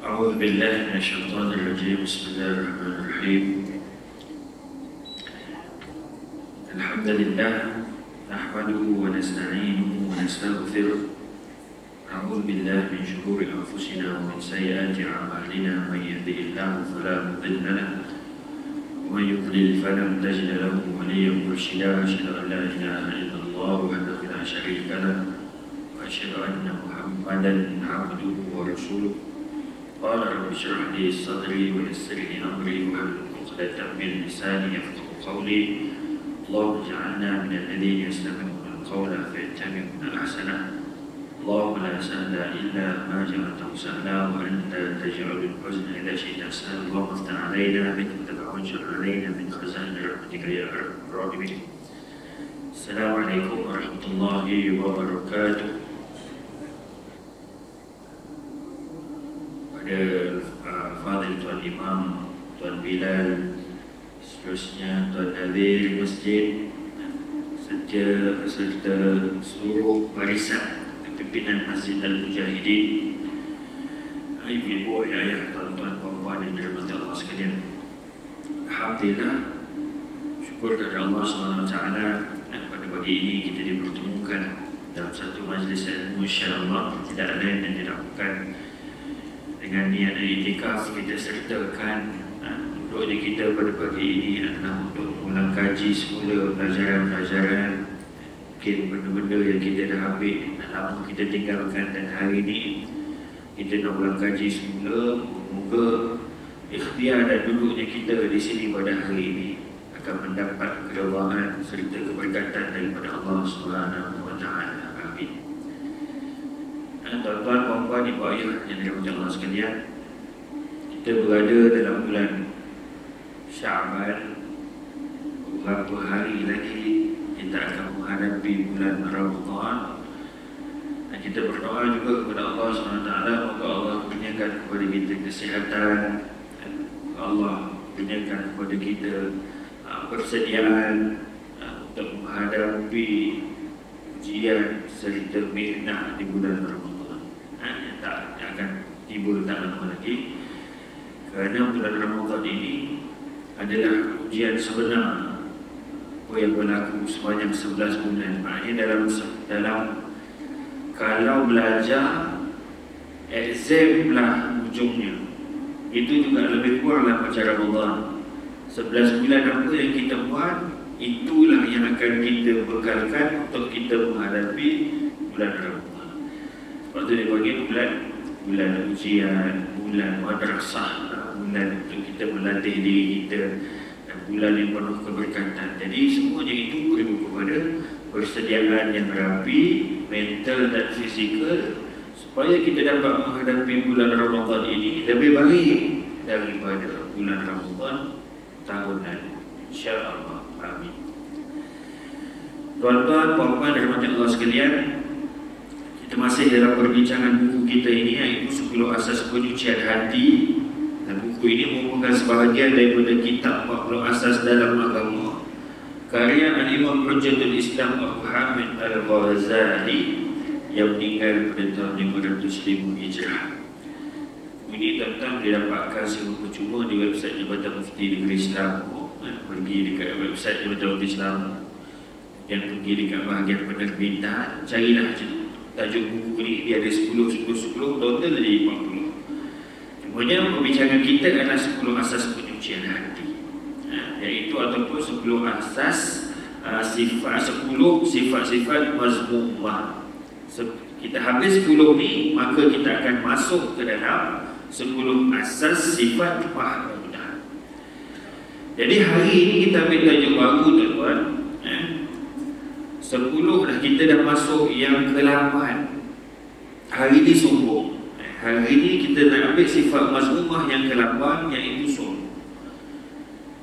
أعوذ بالله من الشيطان الرجيم. بسم الله الرحمن الرحيم. الحمد لله نحمده ونستعينه ونستغفره. أعوذ بالله من شرور أنفسنا ومن سيئات أعمالنا. من يهده الله فلا مضل له ومن يضلل فلن تجد له وليا مرشدا. أشهد أن لا إله إلا الله وحده لا شريك له وأشهد أن محمدا عبده ورسوله. قال رب اشرح لي صدري ويسر لي أمري واحلل عقدة من لساني يفقهوا قولي. اللهم اجعلنا من الذين يستمعون القول فيتبعون أحسنه. اللهم لا سهل إلا ما جعلته سهلا وأنت تجعل الحزن إذا شئت سهلا. اللهم افتح علينا منك وانشر علينا من خزائن رحمتك يا أرحم الراحمين. السلام عليكم ورحمة الله وبركاته. Pada Fadil Tuan Imam, Tuan Bilal, seterusnya Tuan Nadir Masjid, serta seluruh barisan pimpinan Masjid Al-Mujahidin, ibu-ibu, ayah, tuan-tuan, puan-puan yang dirahmati Allah sekalian. Alhamdulillah, syukur kepada Allah SWT pada pagi ini kita dipertemukan dalam satu majlis ilmu, insya-Allah tidak lain dan tidak bukan dengan niat i'tikaf. Kita sertakan duduknya kita pada pagi ini adalah untuk mengulang kaji semula pelajaran-pelajaran, mungkin benda-benda yang kita dah ambil dan lama kita tinggalkan, dan hari ini kita nak ulang kaji semula. Moga ikhtiar dan duduknya kita di sini pada hari ini akan mendapat keridhaan serta keberkatan daripada Allah SWT. Amin. Tuan-tuan, puan-puan, ibu ayah yang dirahmati Allah sekalian, kita berada dalam bulan Sya'ban. Beberapa hari lagi kita akan menghadapi bulan Ramadan, dan kita berdoa juga kepada Allah SWT moga Allah kurniakan kepada kita kesihatan, Allah kurniakan kepada kita persediaan untuk menghadapi ujian serta mihnah di bulan Ramadan. Tak akan timbul tak lama lagi, kerana bulan Ramadan ini adalah ujian sebenar yang berlaku sepanjang 11 bulan. Maknanya dalam kalau belajar exam lah ujungnya, itu juga lebih kurang lah macam Ramadan. 11 bulan apa yang kita buat, itulah yang akan kita bekalkan untuk kita menghadapi bulan Ramadan. Sebab tu dia bagi bulan ujian, bulan madrasah, bulan untuk kita melatih diri kita, dan bulan yang penuh keberkatan. Jadi semuanya itu perlu kepada persediaan yang rapi, mental dan fizikal, supaya kita dapat menghadapi bulan Ramadan ini lebih baik daripada bulan Ramadan tahun lalu, insya-Allah. Amin. Tuan-tuan, puan-puan dirahmati Allah sekalian, kita masih dalam perbincangan buku kita ini, iaitu 10 Asas Penyucian Hati. Dan buku ini merupakan sebahagian daripada kitab 40 Asas dalam Agama, karya Al-Imam Hujjatul Islam Abu Hamid Al-Ghazali yang meninggal pada tahun 505 Hijrah. Ini tentang didapatkan secara percuma di website Jabatan Mufti Negeri Islam. Pergi dekat website Jabatan Mufti Islam dan pergi dekat bahagian penerbitan, carilah tajuk buku ni. Dia ada 10, total jadi 40. Cumanya perbincangan kita adalah 10 asas penyucian hati, iaitu ataupun 10 asas sifat 10 sifat-sifat mazmumah. Kita habis 10 ni, maka kita akan masuk ke dalam 10 asas sifat mahmudah. Jadi hari ini kita ambil tajuk baru, tuan-tuan. 10 dah, kita dah masuk yang ke-8. Hari ini sombong. Hari ini kita nak ambil sifat mazmumah yang ke-8, iaitu sombong.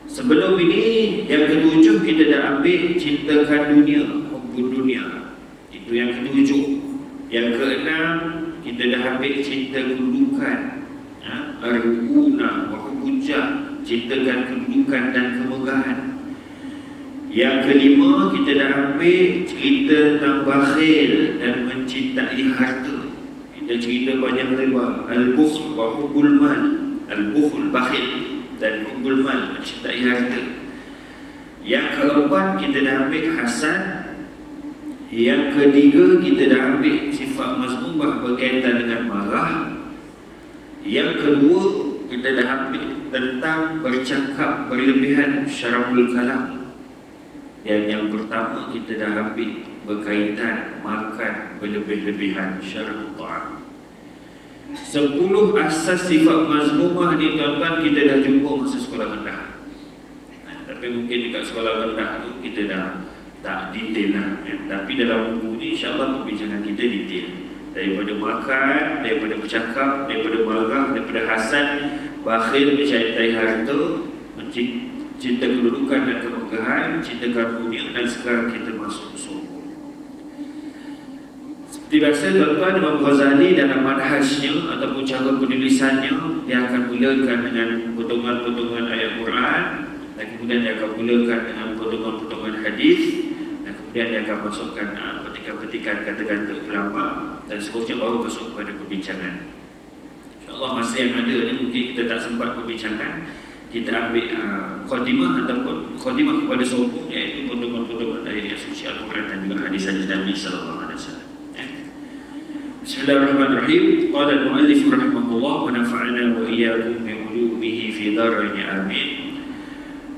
Sebelum ini yang ke-7 kita dah ambil cintakan dunia, hubbud dunia. Itu yang ke-7. Yang ke-6 kita dah ambil cinta kedudukan, ar-runa wa hubbujah, cintakan kedudukan dan kemegahan. Yang ke-5 kita dah ambil cerita tentang bakhil dan mencintai harta. yang cerita banyak lebar, al-bukhl wa hubbul mal. Al-bukhl, bakhil, dan hubbul mal, mencintai harta. Yang keempat kita dah ambil hasad. Yang ketiga kita dah ambil sifat mazmumah berkaitan dengan marah. Yang kedua kita dah ambil tentang bercakap berlebihan, syarabul kalam. Yang pertama kita dah ambil berkaitan makan berlebih-lebihan, syarabul ta'am. 10 asas sifat mazmumah ni tuan-tuan kita dah jumpa masa sekolah rendah. Tapi mungkin dekat sekolah rendah tu kita dah tak detail lah. Tapi dalam buku ni insyaAllah perbincangan kita detail. Daripada makan, daripada bercakap, daripada marah, daripada hasad, bakhil, mencintai harta, cinta kedudukan dan kemegahan, cinta karunia, dan sekarang kita masuk sombong. Seperti biasa tuan-tuan, Imam Ghazali dalam manhajnya ataupun cara penulisannya, dia akan mulakan dengan potongan-potongan ayat Quran, dan kemudian dia akan mulakan dengan potongan-potongan hadis, dan kemudian dia akan masukkan petikan-petikan kata-kata ulama, dan seterusnya baru masuk kepada perbincangan. InsyaAllah masa yang ada ni mungkin kita tak sempat perbincangan. Kita ambil khadimah ataupun khadimah kepada sombong, iaitu potongan-potongan ayat suci Al-Quran dan juga hadis-hadis Nabi sallallahu alaihi wasallam. Bismillahirrahmanirrahim. Qala al-muallif rahimahullah wa nafa'ana wa iyyakum bi ulumihi fi darain amin.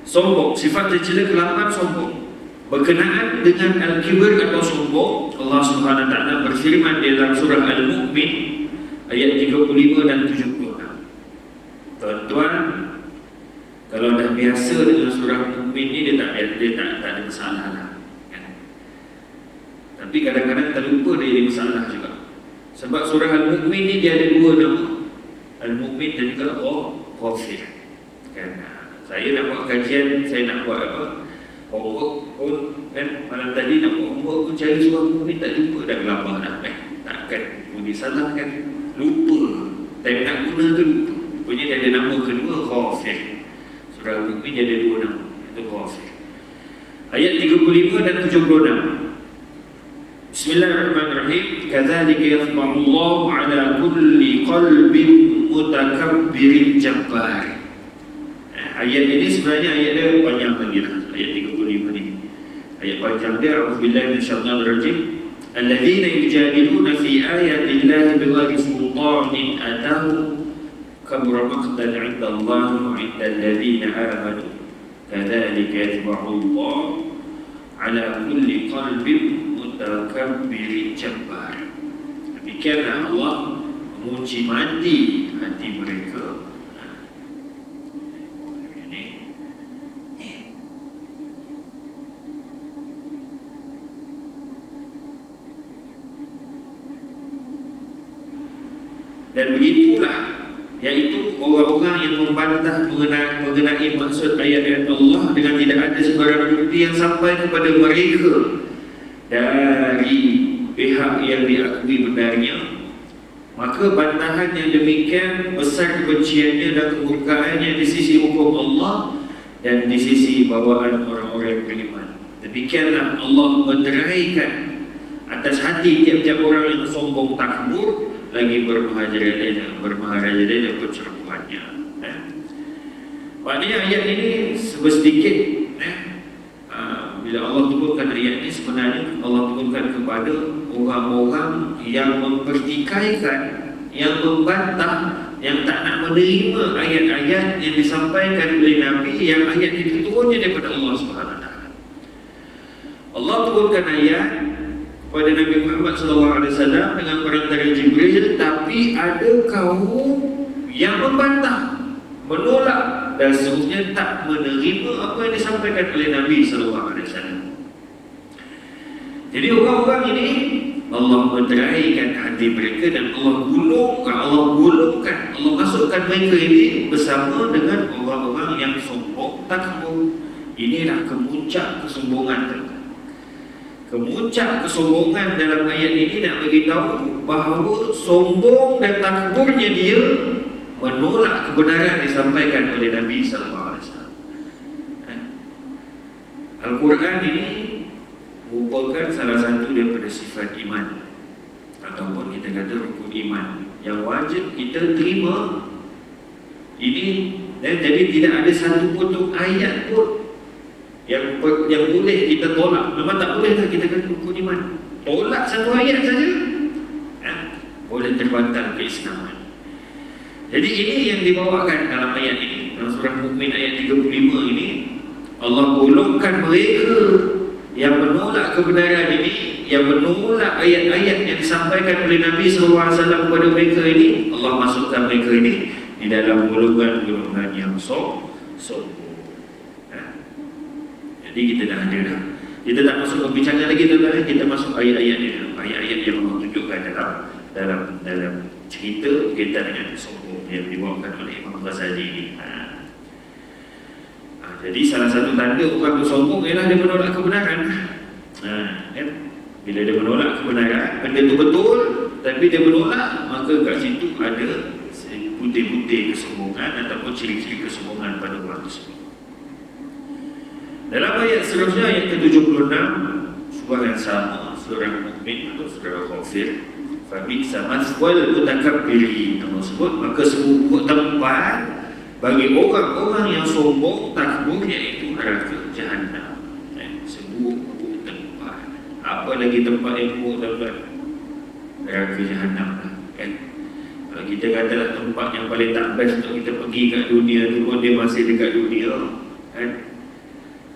Sombong, sifat tercela ke-8 sombong. Berkenaan dengan al-kibr atau sombong, Allah Subhanahu wa taala berfirman di dalam surah Al-Mu'min ayat 35 dan 76. Tuan-tuan, kalau dah biasa dengan surah Al-Mu'min ni, dia tak ada masalah lah, kan? Tapi kadang-kadang terlupa dia ada masalah juga. Sebab surah Al-Mu'min ni dia ada 2 nama, Al-Mu'min dan juga Ghafir, kan? Saya nak buat kajian, saya nak buat apa, homework pun, kan, malam tadi nak buat homework pun cari surah Al-Mu'min tak jumpa, dah gelapah dah, takkan bunyi salah, kan? Lupa, time nak guna tu lupa. Punya dia ada nama kedua, Ghafir. Surah Al-Mu'min dia ada 2 nama, itu Ghafir. Ayat 35 dan 76. Bismillahirrahmanirrahim. Kadzalika yatba'u Allahu 'ala kulli qalbin mutakabbirin jabbar. Ayat ini sebenarnya ayat dia panjang lagi lah. Ayat 35 ni ayat panjang dia. A'udzubillahi minasyaitonir rajim. Alladzina yujadiluna fi ayati Allahi bighairi sultanin atahum kabura maqtan 'inda Allahi wa 'inda alladzina amanu kadzalika yatba'u Allahu 'ala kulli qalbin mutakabbirin jabbar. Demikianlah Allah menguji mati hati mereka. Dan begitulah, yaitu orang-orang yang membantah mengenai maksud ayat-ayat Allah dengan tidak ada sebarang bukti yang sampai kepada mereka dari pihak yang diakui benarnya, maka bantahan yang demikian besar kebenciannya dan kemurkaannya di sisi hukum Allah dan di sisi bawaan orang-orang yang beriman. Demikianlah Allah menderaikan atas hati tiap-tiap orang yang sombong takbur, lagi bermaharaja dan pencerobohannya. Maknanya ayat ini sedikit, bila Allah turunkan ayat ini, sebenarnya Allah turunkan kepada orang-orang yang mempertikaikan, yang membantah, yang tak nak menerima ayat-ayat yang disampaikan oleh Nabi, yang ayat itu turunnya daripada Allah Subhanahu wa taala. Allah turunkan ayat kepada Nabi Muhammad SAW dengan perantara Jibril, tapi ada kaum yang membantah, menolak, dan seterusnya tak menerima apa yang disampaikan oleh Nabi SAW. Jadi orang-orang ini Allah menderaikan hati mereka dan Allah gulungkan, Allah masukkan mereka ini bersama dengan orang-orang yang sombong takbur. Inilah kemuncak kesombongan. Kemuncak kesombongan dalam ayat ini nak beritahu bahawa sombong dan takburnya dia menolak kebenaran disampaikan oleh Nabi SAW. Al-Quran ini merupakan salah satu daripada sifat iman. ataupun kita kata rukun iman yang wajib kita terima ini. Dan jadi tidak ada satu pun ayat pun yang boleh kita tolak. Memang tak boleh lah kita kata rukun iman. Tolak satu ayat saja, boleh terbatal keislaman. Jadi ini yang dibawakan dalam ayat ini, dalam surah Mukmin ayat 35 ini. Allah golongkan mereka yang menolak kebenaran ini, yang menolak ayat-ayat yang disampaikan oleh Nabi SAW kepada mereka ini. Allah masukkan mereka ini di dalam golongan-golongan yang sombong. Jadi kita dah ada dah. Kita tak masuk pembicaraan lagi tuan-tuan. Kita masuk ayat-ayat ni dulu. Ayat-ayat yang Allah tunjukkan dalam cerita berkaitan dengan sombong yang dibawakan oleh Imam Ghazali ini. Jadi salah satu tanda orang bersombong ialah dia menolak kebenaran. Kan? Bila dia menolak kebenaran, benda itu betul, tapi dia menolak, maka kat situ ada putih-putih kesombongan ataupun ciri-ciri kesombongan pada orang tersebut. Dalam ayat seterusnya, ayat ke-76, surah yang sama, surah Mukmin atau surah Ghafir, fabi'sa mathwal mutakabbirin, Allah sebut, maka seburuk tempat bagi orang-orang yang sombong takbur, iaitu neraka Jahannam. Seburuk tempat. Apa lagi tempat yang buruk tuan-tuan? Neraka Jahannam lah, kan? Kalau kita katalah tempat yang paling tak best untuk kita pergi kat dunia tu pun dia masih dekat dunia, kan?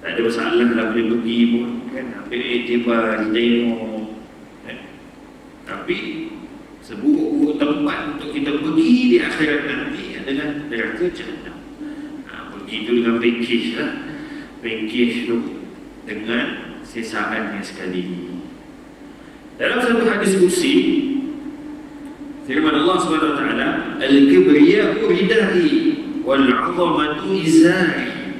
Tak ada masalah lah boleh pergi pun, kan? Ambil iktibar, tengok, kan? Tapi seburuk tempat untuk kita pergi di akhirat nanti adalah neraka Jahannam. Begitu dengan package lah, package tu dengan sisaannya sekali. Dalam satu hadis kursi, firman Allah SWT, al-kibriya'u ridai wal-'azamatu izari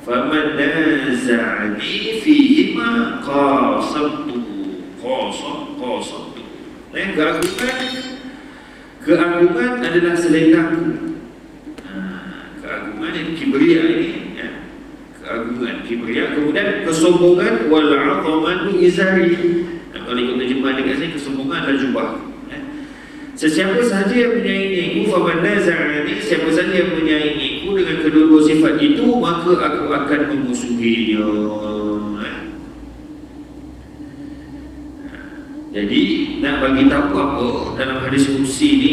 faman naza'ani fihima qasamtu. Keagungan adalah selendangku. Keagungan yang kibriya ini, ya. Keagungan kibriya, kemudian kesombongan wal-'azamatu izari. Kalau ikut terjemahan dekat sini, kesombongan adalah jubah. Sesiapa sahaja yang menyaingiku, faman naza'ani, siapa sahaja yang menyaingiku dengan kedua-dua sifat itu, maka aku akan memusuhinya. Jadi nak bagi tahu apa dalam hadis kursi ni,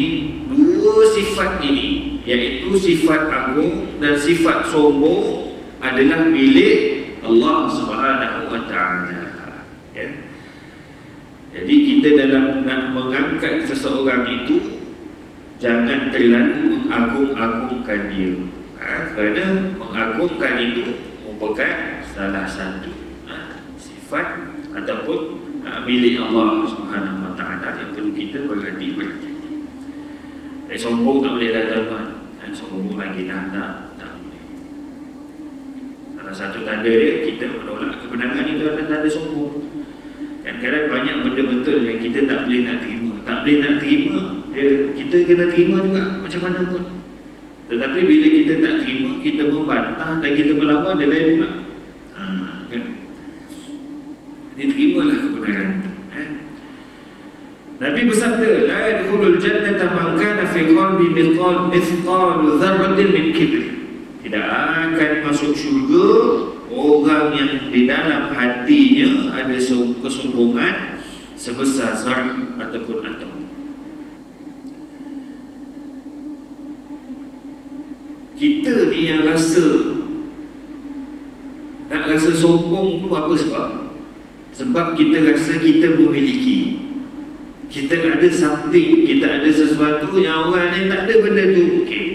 dua sifat ini, iaitu sifat agung dan sifat sombong, adalah milik Allah Subhanahu wa Ta'ala. Ya. Jadi kita dalam nak mengangkat seseorang itu, jangan terlalu mengagung-agungkan dia. Kerana mengagungkan itu merupakan salah satu sifat ataupun milik Allah Subhanahu wa Ta'ala yang perlu kita berhati-hati. Sombong tak boleh dah tuan-tuan. Sombong lagi dah tak boleh. Salah satu tanda dia, kita menolak kebenaran itu adalah tanda sombong. Kadang-kadang banyak benda betul yang kita tak boleh nak terima. Tak boleh nak terima, kita kena terima juga macam mana pun. Tetapi bila kita tak terima, kita membantah dan kita melawan, dia lain pula. Kan? Diterimalah kebenaran itu. Nabi bersabda, la yadkhulul jannata man kana fi qalbi mithqal dzarratin min kibr. Tidak akan masuk syurga orang yang di dalam hatinya ada kesombongan sebesar zarah ataupun atom. Kita ni yang nak rasa sombong tu apa sebab? Sebab kita rasa kita memiliki, kita ada something, kita ada sesuatu yang orang lain tak ada benda tu. Okey.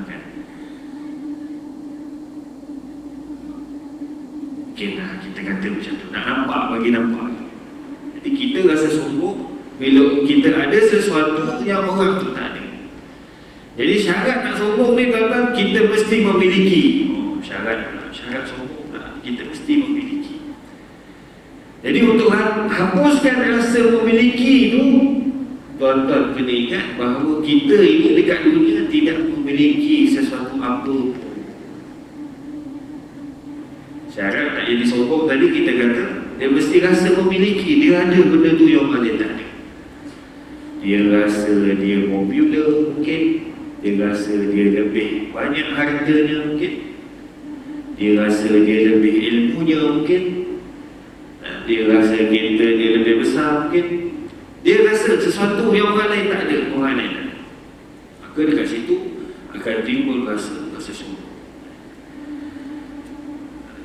Kan? Okey lah, kita kata macam tu. Nak nampak, bagi nampak. Jadi kita rasa sombong bila kita ada sesuatu yang orang tu tak ada. Jadi syarat nak sombong ni tuan-tuan, kita mesti memiliki. Syarat sombong lah, kita mesti memiliki. Jadi untuk hapuskan rasa memiliki itu, tuan-tuan kena ingat bahawa kita ini dekat dunia tidak memiliki sesuatu apa pun. Syarat tak jadi sombong tadi kita kata, dia mesti rasa memiliki, dia ada benda tu yang orang lain tak ada. Dia rasa dia popular mungkin, dia rasa dia lebih banyak hartanya mungkin, dia rasa dia lebih ilmunya mungkin, dia rasa kereta dia lebih besar mungkin, dia rasa sesuatu yang orang lain tak ada, orang lain tak ada. Maka dekat situ akan timbul rasa sombong.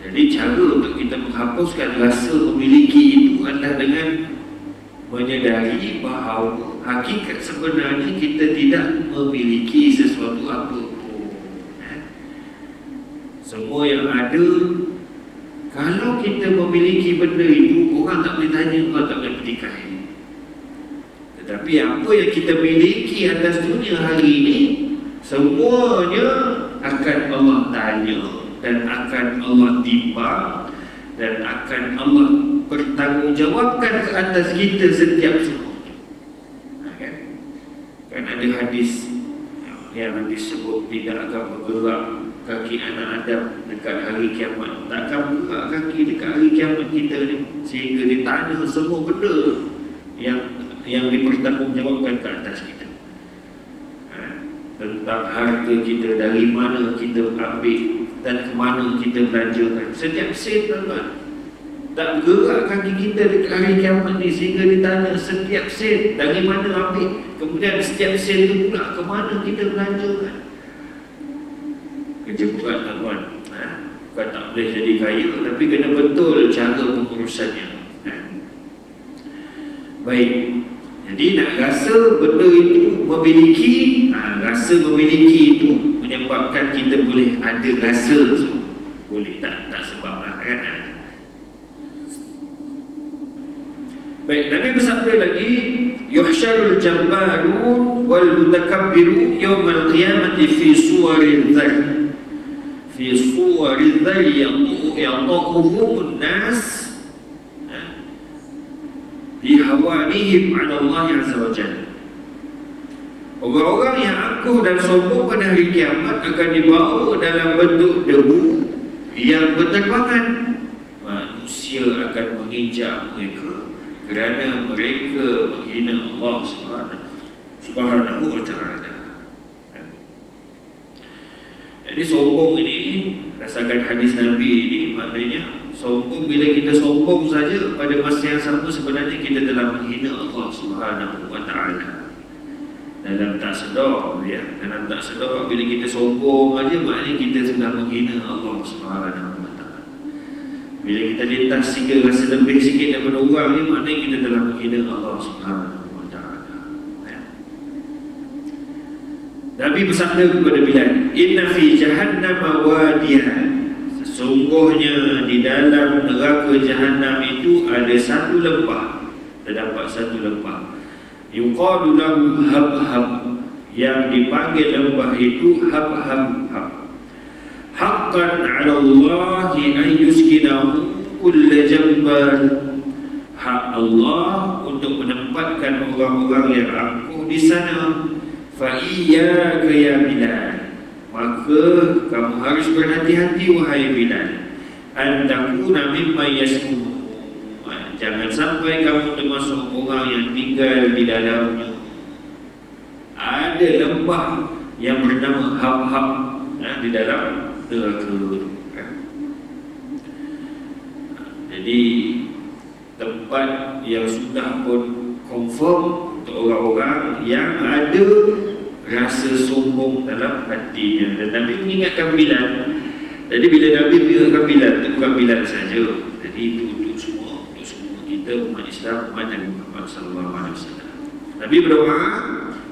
Jadi cara untuk kita menghapuskan rasa memiliki itu adalah dengan menyedari bahawa hakikat sebenarnya kita tidak memiliki sesuatu apapun. Semua yang ada, kalau kita memiliki benda itu, orang tak boleh tanya, orang tak boleh petikai. Tetapi apa yang kita miliki atas dunia hari ini, semuanya akan Allah tanya dan akan Allah timbang dan akan Allah bertanggungjawabkan ke atas kita setiap semuanya. Kan ada hadis yang disebut tidak akan bergerak kaki anak Adam dekat hari kiamat. Tak akan bergerak kaki dekat hari kiamat kita ni, sehingga ditanya semua benda yang dipertanggungjawabkan ke atas kita. Tentang harta kita, dari mana kita ambil dan ke mana kita belanjakan. Setiap sen, tuan-tuan, tak bergerak kaki kita dekat hari kiamat ni, sehingga ditanya setiap sen dari mana ambil, kemudian setiap sen tu pula ke mana kita belanjakan. Kerja berat, tuan-tuan. Bukan tak boleh jadi kaya, tapi kena betul cara pengurusannya. Baik, jadi nak rasa benda itu memiliki, rasa memiliki itu menyebabkan kita boleh ada rasa. Boleh tak sebab lah kan. Baik, Nabi bersabda lagi, yuhsyarul jabbarun wal mutakabbiru yawmal qiyamati fi suwaril dhar. Fi suwaril dhar yatuhumun nas bihawanihim ala Allah Azza wa Jalla. Orang-orang yang angkuh dan sombong pada hari kiamat akan dibawa dalam bentuk debu yang berterbangan. Manusia akan menginjak mereka kerana mereka menghina Allah Subhanahu wa Ta'ala. Jadi sombong ini, rasakan hadis Nabi ini, maknanya sombong, bila kita sombong saja pada masa yang sama sebenarnya kita telah menghina Allah Subhanahu wa Ta'ala. Dalam tak sedar, ya, dalam tak sedar, bila kita sombong aja, maknanya kita sudah menghina Allah Subhanahu wa Ta'ala. Bila kita lintas sikit, rasa lebih sikit daripada orang ni, maknanya kita telah menghina Allah Subhanahu wa Ta'ala. Nabi bersabda kepada Bilal, inna fi jahannam wadiyan, sesungguhnya di dalam neraka Jahannam itu ada satu lembah. Terdapat satu lembah, yuqalu lahu Habhab, yang dipanggil lembah itu Habhab. Haqqan 'ala Allah an yuskinahu kull jabbar, hak Allah untuk menempatkan orang-orang yang angkuh di sana. Fa iyyaka ya Bilal, maka kamu harus berhati-hati wahai Bilal, an takuna mimma yasmun, jangan sampai kamu termasuk orang yang tinggal di dalamnya. Ada lembah yang bernama Habhab di dalam neraka. Jadi tempat yang sudah pun confirm untuk orang-orang yang ada rasa sombong dalam hatinya. Dan Nabi mengingatkan Bilal. Jadi bila Nabi mengingatkan Bilal, itu bukan Bilal saja. Jadi itu untuk semua kita, umat Islam, umat Nabi Muhammad SAW. Nabi berdoa,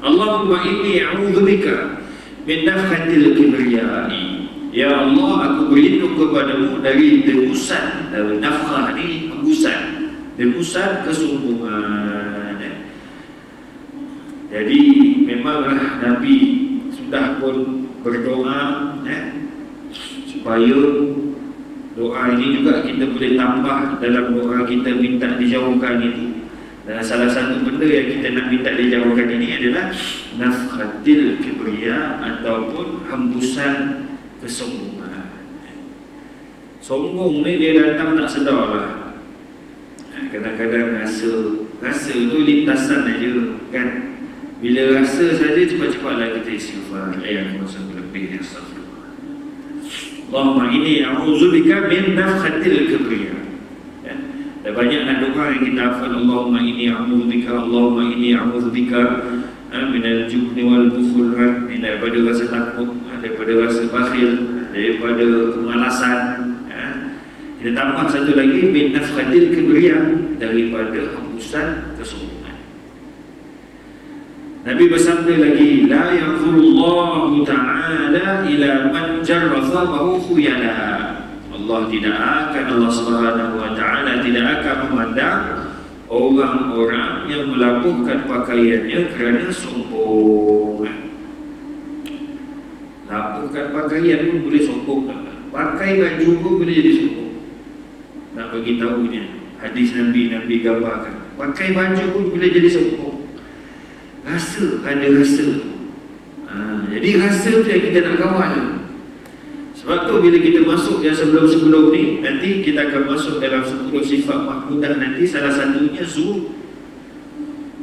Allahumma inni a'udzubika min nafhatil kibriyai. Ya Allah, aku berlindung kepadamu dari dengusan. Dari nafkhah ni hembusan, dengusan kesombongan. Jadi memanglah Nabi sudah pun berdoa supaya doa ini juga kita boleh tambah dalam doa kita minta dijauhkan itu. Dan salah satu benda yang kita nak minta dijauhkan ini adalah nafkhatil kibriya, ataupun hembusan kesombongan. Sombong ni dia datang tak sedar lah. Kadang-kadang rasa itu lintasan aja kan. Bila rasa saja cepat-cepatlah kita istighfar. Aku rasa lebih ni, astagfirullah. Allahumma inni a'udzubika min nafkhatil kibriya. Dan banyaklah doa yang kita hafal. Allahumma inni a'udzubika, Allahumma inni a'udzubika minal jubni wal bukhul, daripada rasa takut, daripada rasa bakhil, daripada kemalasan. Kita tambah satu lagi, min nafkhatil kibriya, daripada hembusan kesombongan. Nabi bersabda lagi, la yanzurullahu ta'ala ila man jarra thabahu khuyala. Allah Subhanahu wa ta'ala tidak akan memandang orang-orang yang melabuhkan pakaiannya kerana sombong. Labuhkan pakaian pun boleh sombong. Pakai baju pun boleh jadi sombong. Nak bagi tahu ni, hadis Nabi gambarkan. Pakai baju pun boleh jadi sombong. Rasa, ada rasa. Jadi rasa tu yang kita nak kawal. Sebab tu bila kita masuk yang sebelum-sebelum ni, nanti kita akan masuk dalam 10 sifat mahmudah. Nanti salah satunya zuhud.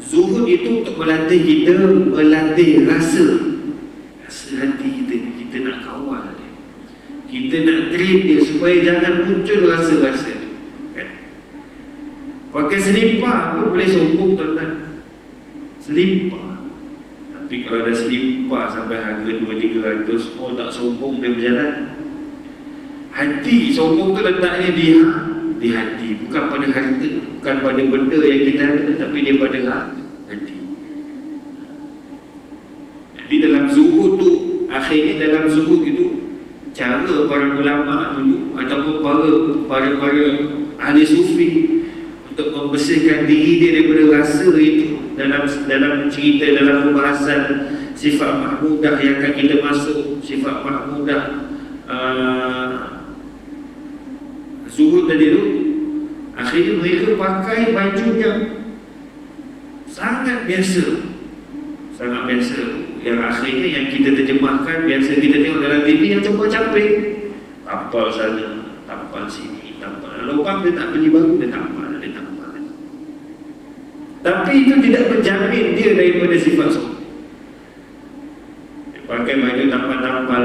Zuhud itu untuk melatih kita, melatih rasa hati kita. Kita nak kawal dia, kita nak train dia supaya jangan muncul rasa-rasa kan? Pakai selipar pun boleh sombong, tuan-tuan. Selipar. Tapi kalau ada selipar sampai harga 200-300, oh tak sombong dia berjalan. Hati sombong tu letaknya di hati, bukan pada harta, bukan pada benda yang kita ada, tapi dia pada hati. Jadi dalam zuhud tu, akhirnya dalam zuhud itu, cara para ulama dulu ataupun para ahli sufi untuk membersihkan diri dia daripada rasa itu, dalam cerita, dalam pembahasan sifat mahmudah yang akan kita masuk, sifat mahmudah zuhud tadi tu, akhirnya mereka pakai baju yang sangat biasa, yang akhirnya yang kita terjemahkan, biasa kita tengok dalam TV yang campur-campur, tampal sana, tampal sini, tampal lubang, dia tak beli baru, dia tampal. Tapi itu tidak menjamin dia daripada sifat sombong. Dia pakai baju tampal-tampal,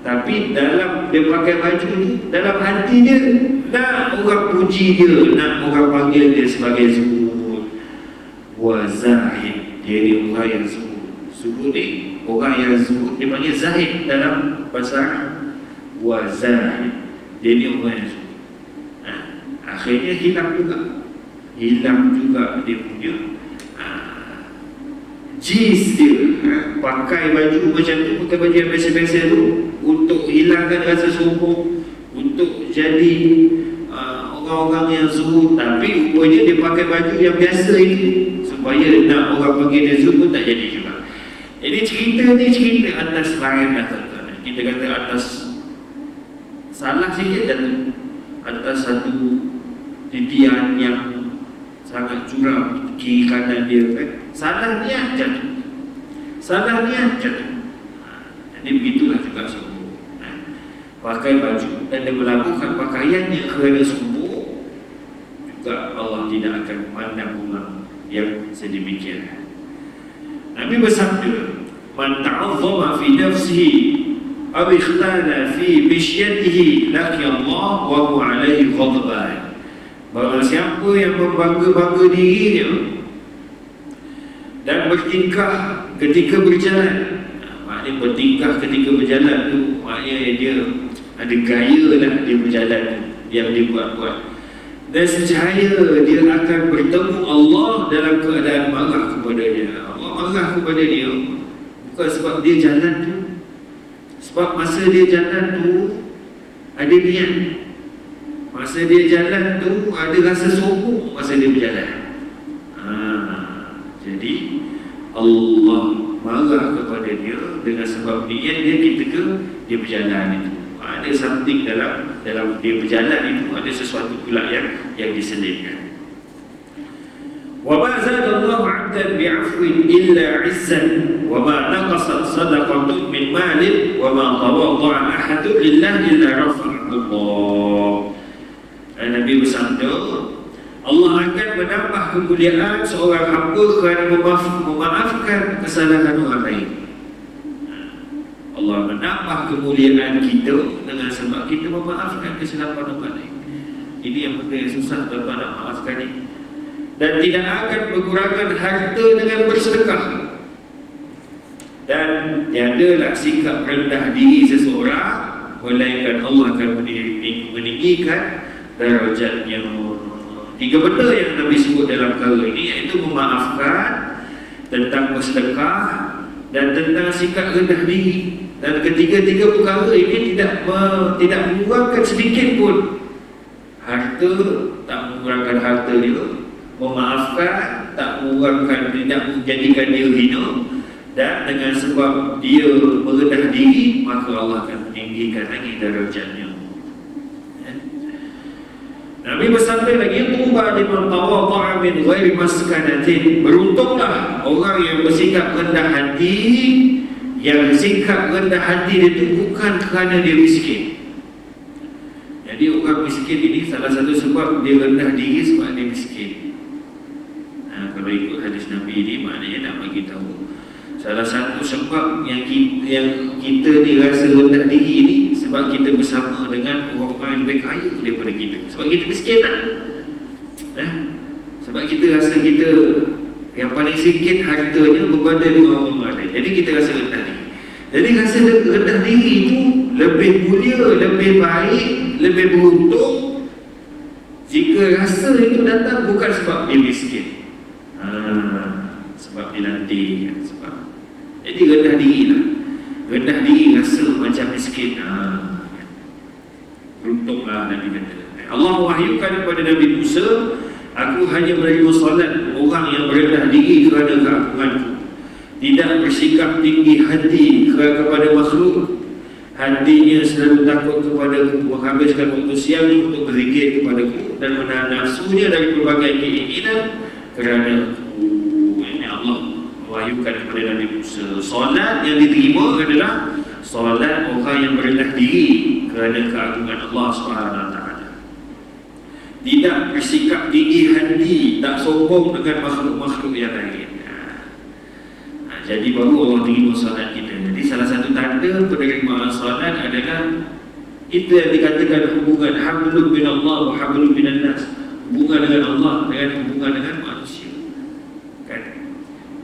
tapi dalam dia pakai baju ni, dalam hati dia nak orang puji dia, nak orang panggil dia sebagai zuhud wa zahid. Dia ni orang yang zuhud. Zuhud ni orang yang zuhud, dia panggil zahid dalam bahasa Arab. Wa zahid, dia ni orang yang zuhud. Akhirnya hilang juga dia punya jis dia. Pakai baju macam tu, pakai baju yang biasa-biasa tu untuk hilangkan rasa sombong, untuk jadi orang-orang yang zuhud. Tapi rupanya dia pakai baju yang biasa itu supaya nak orang panggil dia zuhud, tak jadi juga. Jadi cerita ni cerita atas lain lah, tuan-tuan. Kita kata atas salah sikit dan atas satu titian yang sangat curam kiri kanan dia kan. Salah niat jatuh. Jadi begitulah juga sombong. Pakai baju dan dia melakukan pakaiannya kerana sombong, juga Allah tidak akan memandang orang yang sedemikian. Nabi bersabda, man ta'azzama fi nafsihi aw ikhtala fi bishyatihi laqiya Allah wa huwa alaihi ghadban. Barang siapa yang membangga-bangga dirinya dan bertingkah ketika berjalan, maknanya bertingkah ketika berjalan tu maknanya dia ada gaya lah dia berjalan yang dia buat-buat, dan sejaya dia akan bertemu Allah dalam keadaan marah kepadanya. Allah marah kepada dia bukan sebab dia jalan tu, sebab masa dia jalan tu ada niat. Masa dia jalan tu ada rasa sombong masa dia berjalan. Jadi Allah marah kepada dia dengan sebab niat dia ketika dia berjalan itu. Ada something dalam dia berjalan itu, ada sesuatu pula yang diselipkan. Wa ma zadallahu 'abdan bi'afwin illa 'izzan wa ma naqasat sadaqatun min malin wa ma tawadda'a ahadun lillahi illa rafa'ahu Allah. Nabi bersabda, Allah akan menambah kemuliaan seorang hamba kerana memaafkan kesalahan orang lain. Allah menambah kemuliaan kita dengan sebab kita memaafkan kesilapan orang lain. Ini yang benda yang susah tuan-tuan nak maafkan ni. Dan tidak akan berkurangkan harta dengan bersedekah. Dan tiadalah sikap rendah diri seseorang melainkan Allah akan meninggikan darajatnya. 3 benda yang Nabi sebut dalam perkara ini, iaitu memaafkan, tentang bersedekah, dan tentang sikap rendah diri. Dan ketiga-tiga perkara ini tidak mengurangkan sedikit pun harta, tak mengurangkan harta dia. Memaafkan tak mengurangkan, tidak menjadikan dia hina. Dan dengan sebab dia merendah diri, maka Allah akan meninggikan lagi darajatnya. Nabi bersabda lagi, tuba liman tawadha'a min ghairi maskanatin. Beruntunglah orang yang bersikap rendah hati, yang sikap rendah hati dia itu bukan kerana dia miskin. Jadi orang miskin ini salah satu sebab dia rendah diri sebab dia miskin. Kalau ikut hadis Nabi ini, maknanya nak bagi tahu salah satu sebab yang kita ni rasa rendah diri ni sebab kita bersama dengan orang-orang yang lebih kaya daripada kita. Sebab kita miskin tak? Sebab kita rasa kita yang paling sikit hartanya berbanding dengan orang lain. Jadi kita rasa rendah diri. Jadi rasa rendah diri itu lebih mulia, lebih baik, lebih beruntung jika rasa itu datang bukan sebab dia miskin, sebab dia latih, sebab. Jadi rendah diri lah. Rendah diri rasa macam miskin. Beruntunglah Nabi kata. Allah wahyukan kepada Nabi Musa, aku hanya menerima solat orang yang berendah diri kerana keagunganku, tidak bersikap tinggi hati kepada makhluk, hatinya selalu takut kepadaku, menghabiskan waktu siang untuk berzikir kepadaku, dan menahan nafsunya dari berbagai keinginan kerana aku. Ini Allah wahyukan kepada Nabi Musa. Solat yang diterima adalah solat orang yang berendah diri kerana keagungan Allah SWT. Tidak bersikap tinggi hati, tak sombong dengan makhluk-makhluk yang lain. Jadi baru Allah terima solat kita. Jadi salah satu tanda penerimaan solat adalah itu yang dikatakan hubungan hablum minallah wa hablum minan nas. Hubungan dengan Allah dengan hubungan dengan manusia. Kan?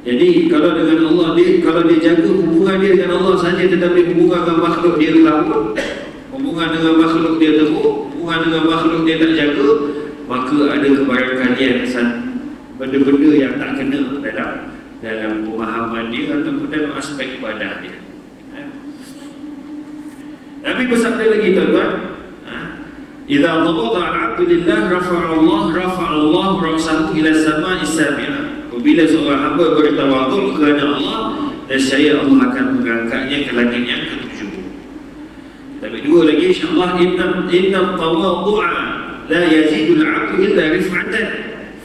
Jadi kalau dengan Allah kalau dia jaga hubungan dia dengan Allah saja, tetapi hubungan dengan makhluk dia terlalu, hubungan dengan makhluk dia teruk, hubungan dengan makhluk dia tak jaga, maka ada kebarangkalian benda-benda yang tak kena dalam pemahaman dia ataupun dalam aspek ibadah dia. Nabi bersabda lagi tuan-tuan, idza tawadha al-'abdu lillah rafa'a Allah ra'sahu ila as-sama'i as-sabi'ah. Bila seorang hamba bertawaduk kerana Allah, nescaya Allah akan mengangkatnya ke langit yang ke-7. Tapi dua lagi, insya-Allah, inna tawadhu'a la yazidu al-'abdu illa rif'atan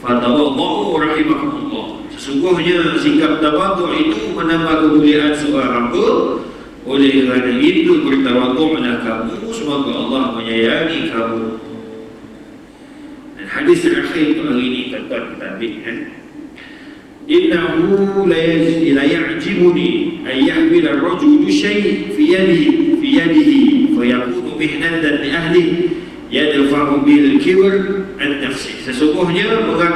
fatawadhu rahimakumullah. Sesungguhnya sikap tawaduk itu menambah kemuliaan seorang hamba. Oleh kerana itu bertawaduklah kamu, semoga Allah menyayangi kamu. Dan hadis terakhir hari ini tuan-tuan kita ambil, innahu la ya'jibuni an yahmila ar-rajulu shay' fi yadihi fa yakunu mihnatan li ahlihi yadfa'u bil kibr an nafsi. Sesungguhnya amatlah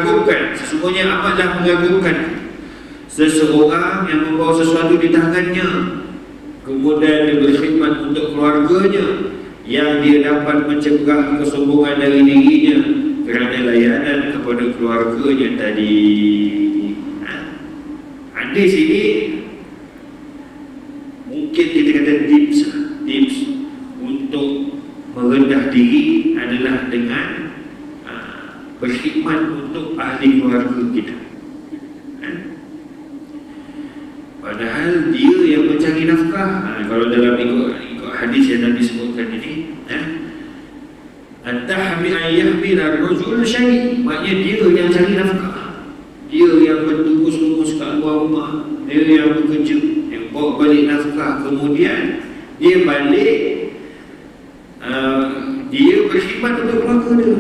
mengagumkan seseorang yang membawa sesuatu di tangannya, kemudian dia berkhidmat untuk keluarganya, yang dia dapat mencegah kesombongan dari dirinya kerana layanan kepada keluarganya tadi. Di sini mungkin kita kata tips untuk merendah diri adalah dengan berkhidmat untuk ahli keluarga kita. Padahal dia yang mencari nafkah. Kalau dalam ikut hadis yang Nabi sebutkan ini, antahmi ayyahmil ar-rajul syai', maknanya dia yang cari nafkah, dia yang bertugas-tugas kat luar rumah, dia yang bekerja, yang bawa balik nafkah, kemudian dia balik, dia berkhidmat untuk keluarga dia.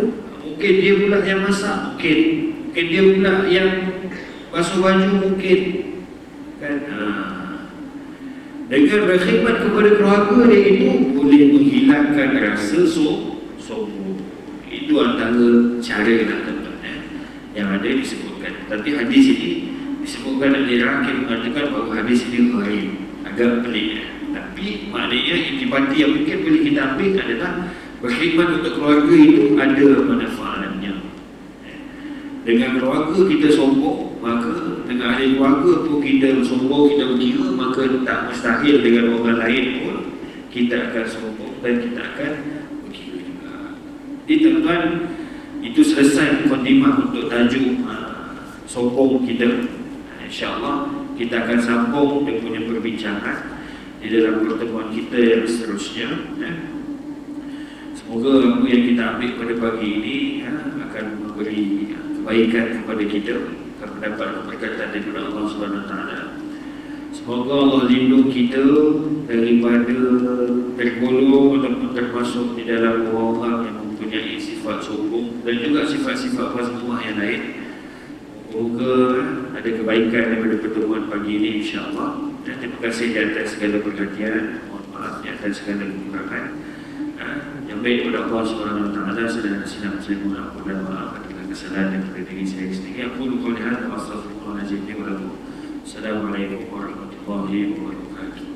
mungkin dia pula yang masak, mungkin dia pula yang basuh baju, mungkin kan. Dengan berkhidmat kepada keluarga dia itu boleh menghilangkan rasa sombong. Itu antara cara nak tuan-tuan yang ada disebutkan. Tapi hadis ini disebutkan oleh Rakib mengatakan bahawa hadis ini ghaib, agak pelik. Tapi maknanya intibati yang mungkin boleh kita ambil adalah berkhidmat untuk keluarga itu ada manfaatnya. Dengan keluarga kita sombong, maka dengan ahli keluarga pun kita sombong, kita mengira, maka tak mustahil dengan orang lain pun kita akan sombong dan kita akan mengira juga. Jadi tuan-tuan, itu selesai mukadimah untuk tajuk sombong kita. InsyaAllah kita akan sambung dengan punya perbincangan di dalam pertemuan kita yang seterusnya. Semoga apa yang kita ambil pada pagi ini akan memberi kebaikan kepada kita, akan mendapat keberkatan daripada Allah SWT. Semoga Allah lindung kita daripada tergolong ataupun termasuk di dalam orang yang mempunyai sifat sombong dan juga sifat-sifat mazmumah yang lain. Semoga ada kebaikan daripada pertemuan pagi ini, insyaAllah. Dan terima kasih di atas segala perhatian, mohon maaf di atas segala kekurangan. Yang baik kepada Allah SWT, sedang sinar saya mohon ampun dan maaf atas kesalahan daripada diri saya sendiri. Aku lupa lihat astagfirullahaladzim wa lakum. Assalamualaikum warahmatullahi wabarakatuh.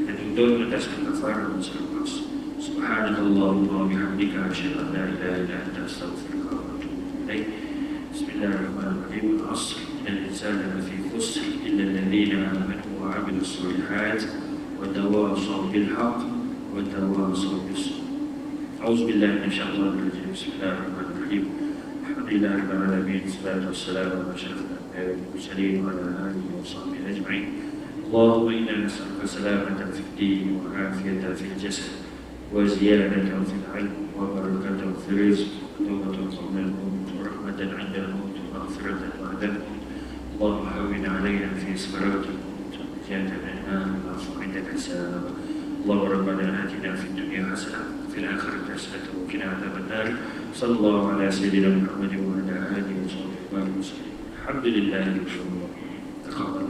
Dan untuk atas kekafaran dan salam. Subhanallahumma wa bihamdika asyhadu an la ilaha illa anta astaghfiruka wa atubu ilaik. Bismillahirrahmanirrahim. Al-'asr innal insana lafi khusr illa alladhina amanu wa 'amilus solihat wa tawasaw bil haqq wa tawasaw bis sabr. A'udzu billahi minasyaitonir rajim. Bismillahirrahmanirrahim. Alhamdulillahirabbil alamin. Wassalatu wassalamu ala asyrafil anbiya'i wal mursalin wa ala alihi wa sahbihi ajma'in. Allahumma inna nas'aluka salamatan fid din wa 'afiyatan fil jasad wa ziyadatan fil 'ilm wa barakatan fil rizq wa tawbatan qabla al-maut wa rahmatan 'inda al-maut wa maghfiratan ba'da al-maut. Allahumma hawwin 'alaina fi sakratil maut wa jannatna min al-'adab al-hisab. Allahumma rabbana atina fid dunya hasanah wa fil akhirati hasanah wa qina adzaban nar. Sallallahu ala sayyidina Muhammad wa ala alihi wa sahbihi wa sallam. Alhamdulillahirabbil alamin. Taqabbal